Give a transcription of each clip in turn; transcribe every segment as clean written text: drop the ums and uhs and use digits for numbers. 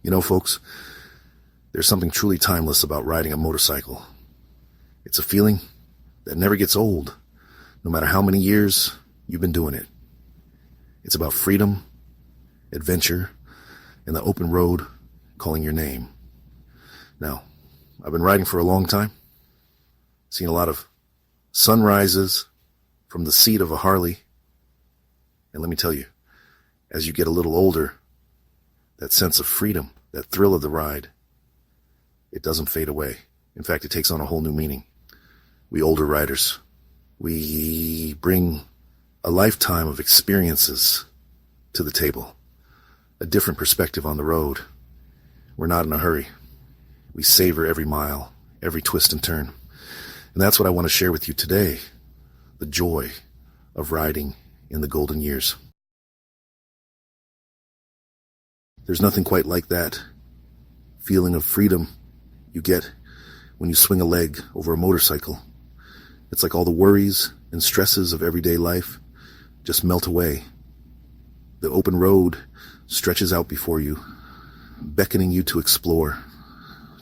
You know, folks, there's something truly timeless about riding a motorcycle. It's a feeling that never gets old, no matter how many years you've been doing it. It's about freedom, adventure, and the open road calling your name. Now, I've been riding for a long time, seen a lot of sunrises from the seat of a Harley, and let me tell you, as you get a little older, that sense of freedom, that thrill of the ride, it doesn't fade away. In fact, it takes on a whole new meaning. We older riders, we bring a lifetime of experiences to the table, a different perspective on the road. We're not in a hurry. We savor every mile, every twist and turn. And that's what I want to share with you today, the joy of riding in the golden years. There's nothing quite like that feeling of freedom you get when you swing a leg over a motorcycle. It's like all the worries and stresses of everyday life just melt away. The open road stretches out before you, beckoning you to explore,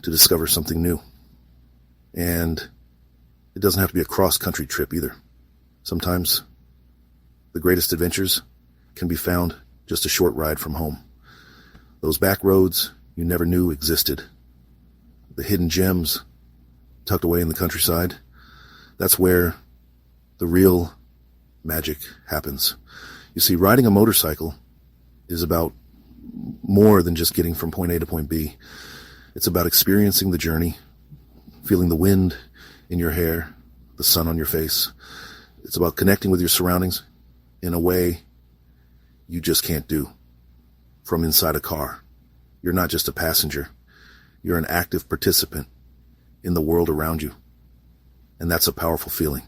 to discover something new. And it doesn't have to be a cross-country trip either. Sometimes the greatest adventures can be found just a short ride from home. Those back roads you never knew existed. The hidden gems tucked away in the countryside. That's where the real magic happens. You see, riding a motorcycle is about more than just getting from point A to point B. It's about experiencing the journey, feeling the wind in your hair, the sun on your face. It's about connecting with your surroundings in a way you just can't do from inside a car. You're not just a passenger. You're an active participant in the world around you. And that's a powerful feeling,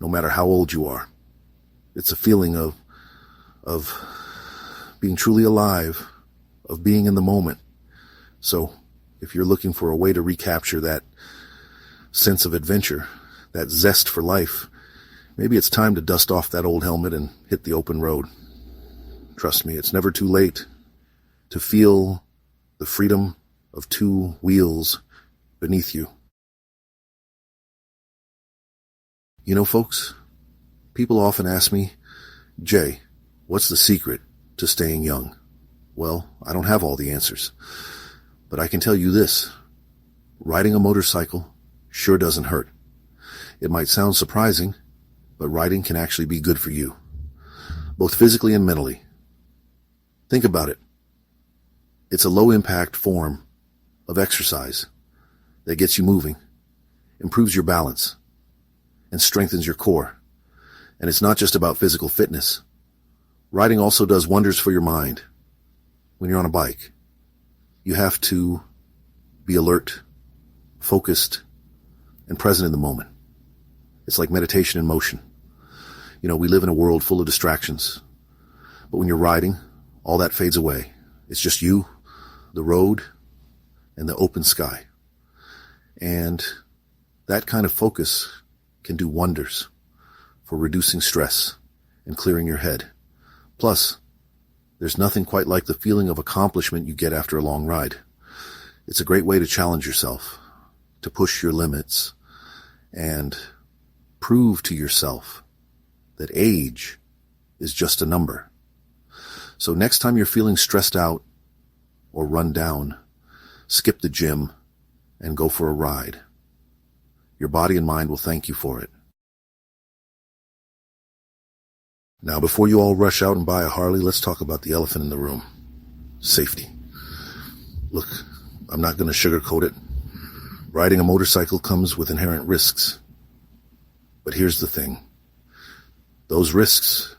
no matter how old you are. It's a feeling of being truly alive, of being in the moment. So if you're looking for a way to recapture that sense of adventure, that zest for life, maybe it's time to dust off that old helmet and hit the open road. Trust me, it's never too late to feel the freedom of two wheels beneath you. You know, folks, people often ask me, Jay, what's the secret to staying young? Well, I don't have all the answers, but I can tell you this. Riding a motorcycle sure doesn't hurt. It might sound surprising, but riding can actually be good for you, both physically and mentally. Think about it. It's a low-impact form of exercise that gets you moving, improves your balance, and strengthens your core. And it's not just about physical fitness. Riding also does wonders for your mind. When you're on a bike, you have to be alert, focused, and present in the moment. It's like meditation in motion. You know, we live in a world full of distractions. But when you're riding, all that fades away. It's just you, the road, and the open sky. And that kind of focus can do wonders for reducing stress and clearing your head. Plus, there's nothing quite like the feeling of accomplishment you get after a long ride. It's a great way to challenge yourself, to push your limits, and prove to yourself that age is just a number. So next time you're feeling stressed out or run down, skip the gym and go for a ride. Your body and mind will thank you for it. Now, before you all rush out and buy a Harley, let's talk about the elephant in the room. Safety. Look, I'm not going to sugarcoat it. Riding a motorcycle comes with inherent risks. But here's the thing. Those risks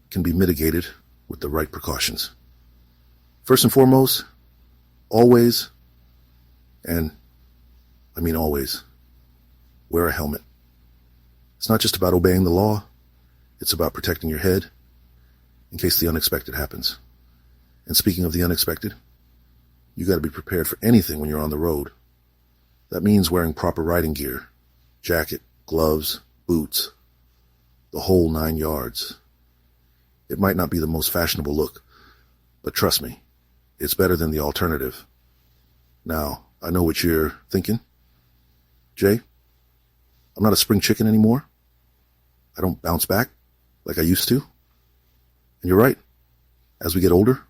can be mitigated with the right precautions. First and foremost, always, and I mean always, wear a helmet. It's not just about obeying the law. It's about protecting your head in case the unexpected happens. And speaking of the unexpected, you got to be prepared for anything when you're on the road. That means wearing proper riding gear, jacket, gloves, boots, the whole 9 yards. It might not be the most fashionable look, but trust me, It's better than the alternative. Now, I know what you're thinking. Jay, I'm not a spring chicken anymore. I don't bounce back like I used to. And you're right. As we get older,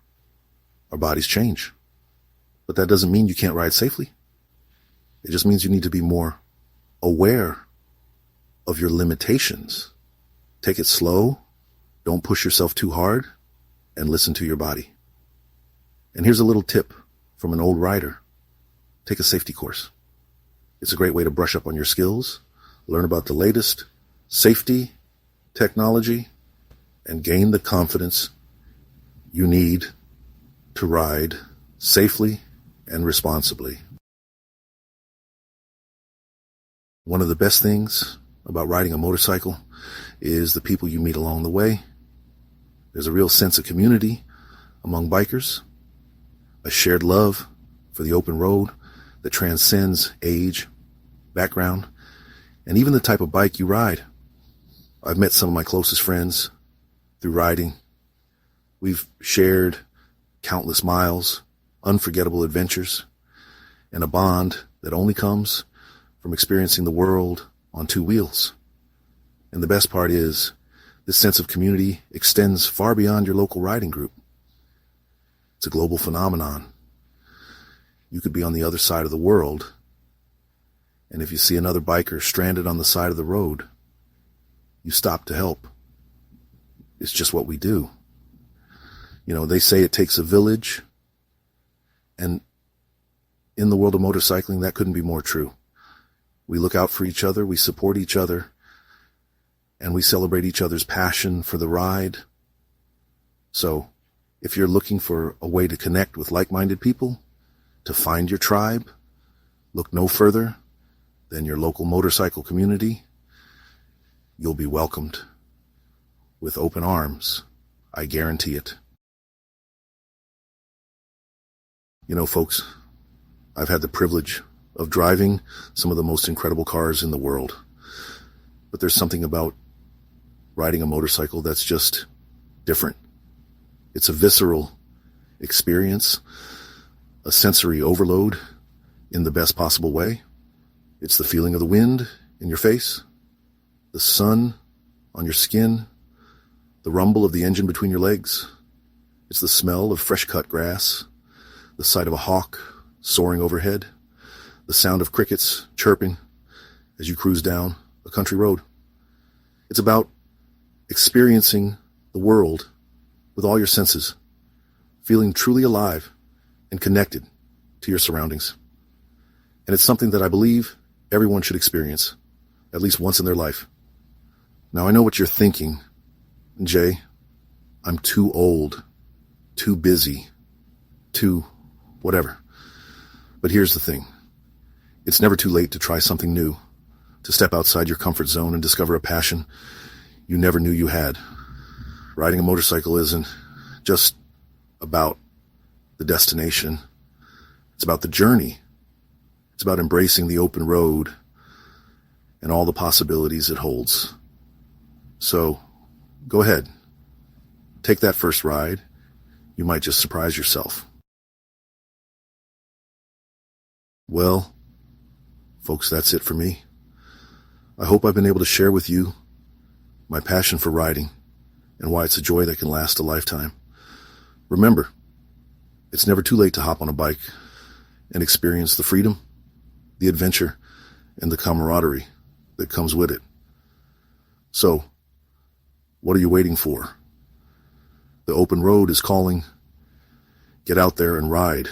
our bodies change. But that doesn't mean you can't ride safely. It just means you need to be more aware of your limitations. Take it slow. Don't push yourself too hard, and listen to your body. And here's a little tip from an old rider. Take a safety course. It's a great way to brush up on your skills, learn about the latest safety technology, and gain the confidence you need to ride safely and responsibly. One of the best things about riding a motorcycle is the people you meet along the way. There's a real sense of community among bikers, a shared love for the open road that transcends age, background, and even the type of bike you ride. I've met some of my closest friends through riding. We've shared countless miles, unforgettable adventures, and a bond that only comes from experiencing the world on two wheels. And the best part is, this sense of community extends far beyond your local riding group. It's a global phenomenon. You could be on the other side of the world, and if you see another biker stranded on the side of the road, you stop to help. It's just what we do. You know, they say it takes a village, and in the world of motorcycling, that couldn't be more true. We look out for each other, we support each other, and we celebrate each other's passion for the ride. So, if you're looking for a way to connect with like-minded people, to find your tribe, look no further than your local motorcycle community. You'll be welcomed with open arms. I guarantee it. You know, folks, I've had the privilege of driving some of the most incredible cars in the world. But there's something about riding a motorcycle that's just different. It's a visceral experience, a sensory overload in the best possible way. It's the feeling of the wind in your face, the sun on your skin, the rumble of the engine between your legs. It's the smell of fresh cut grass, the sight of a hawk soaring overhead, the sound of crickets chirping as you cruise down a country road. It's about experiencing the world with all your senses, feeling truly alive and connected to your surroundings. And it's something that I believe everyone should experience at least once in their life. Now, I know what you're thinking. Jay, I'm too old, too busy, too whatever. But here's the thing. It's never too late to try something new, to step outside your comfort zone and discover a passion you never knew you had. Riding a motorcycle isn't just about the destination. It's about the journey. It's about embracing the open road and all the possibilities it holds. So, go ahead. Take that first ride. You might just surprise yourself. Well, folks, that's it for me. I hope I've been able to share with you my passion for riding and why it's a joy that can last a lifetime. Remember, it's never too late to hop on a bike and experience the freedom, the adventure, and the camaraderie that comes with it. So, what are you waiting for? The open road is calling. Get out there and ride.